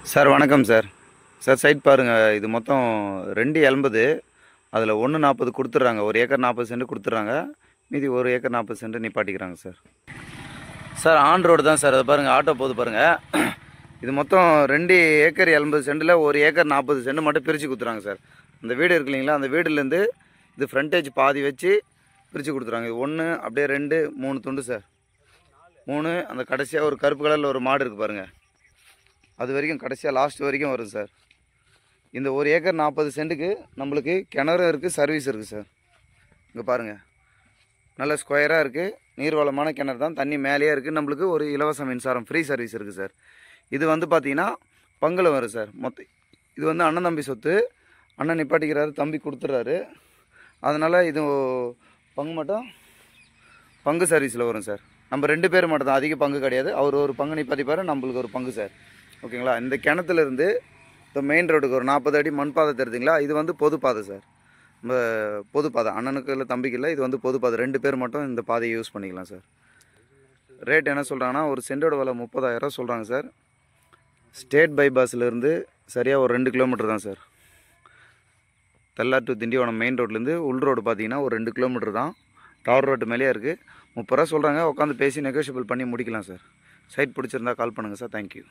Sir வணக்கம் sir. Sir side பாருங்கள், இது மொத்தம் 280. அதில் 140 கொடுத்துட்றாங்க. 1 ஏக்கர் 40 சென்ட் கொடுத்துட்றாங்க. மீதி 1 ஏக்கர் 40 சென்ட் நிப்பாட்டிக்கிறாங்க சார். சார் ஆன் ரோடு தான் சார். அதை பாருங்கள், ஆட்டோ போகுது பாருங்கள். இது மொத்தம் 2 ஏக்கர் 80 சென்டில் 1 ஏக்கர் 40 சென்ட் மட்டும் பிரித்து கொடுத்துறாங்க சார். அந்த வீடு இருக்கு இல்லைங்களா, அந்த வீடுலேருந்து இது ஃப்ரண்டேஜ் பாதி வச்சு பிரித்து கொடுத்துறாங்க. இது 1 அப்படியே 2 3 துண்டு சார். 3 அந்த கடைசியாக ஒரு கருப்பு கலரில் ஒரு மாடு இருக்குது பாருங்கள், அது வரைக்கும் கடைசியாக லாஸ்ட் வரைக்கும் வரும் சார். இந்த 1 ஏக்கர் 40 சென்ட்டுக்கு நம்மளுக்கு கிணறு இருக்குது, சர்வீஸ் இருக்குது சார். இங்கே பாருங்கள், நல்ல ஸ்கொயராக இருக்குது, நீர்வளமான கிணறு தான், தண்ணி மேலேயே இருக்குது. நம்மளுக்கு ஒரு இலவச மின்சாரம் ஃப்ரீ சர்வீஸ் இருக்குது சார். இது வந்து பார்த்திங்கன்னா பங்கில் வரும் சார். இது வந்து அண்ணன் தம்பி சொத்து. அண்ணன் நிப்பாட்டிக்கிறாரு, தம்பி கொடுத்துட்றாரு. அதனால் இது பங்கு மட்டும் பங்கு சர்வீஸில் வரும் சார். நம்ம 2 பேர் மட்டும் தான், அதிக பங்கு கிடையாது. அவர் ஒரு பங்கு நிப்பாட்டிப்பார், நம்மளுக்கு ஒரு பங்கு சார். ஓகேங்களா. இந்த கிணத்துலேருந்து இந்த மெயின் ரோடுக்கு ஒரு 40 அடி மண் பாதை தெரியுதுங்களா, இது வந்து பொது பாதை சார். நம்ம பொது பாதை, அண்ணனுக்கு இல்லை தம்பிக்கு இல்லை, இது வந்து பொது பாதை. 2 பேர் மட்டும் இந்த பாதையை யூஸ் பண்ணிக்கலாம் சார். ரேட் என்ன சொல்கிறாங்கன்னா, ஒரு சென்டோட விலை 30,000 சொல்கிறாங்க சார். ஸ்டேட் பைபாஸ்லேருந்து சரியாக ஒரு 2 கிலோமீட்டர் தான் sir. Thellar to Tindivanam main ரோட்லேருந்து உள் ரோடு பார்த்தீங்கன்னா ஒரு 2 கிலோமீட்டர் தான். டவர் ரோட்டு மேலேயே இருக்குது. 30 ரூபா சொல்கிறாங்க. உட்காந்து பேசி நெகோஷியபிள் பண்ணி முடிக்கலாம் சார். சைட் பிடிச்சிருந்தா கால் பண்ணுங்கள் சார். தேங்க்யூ.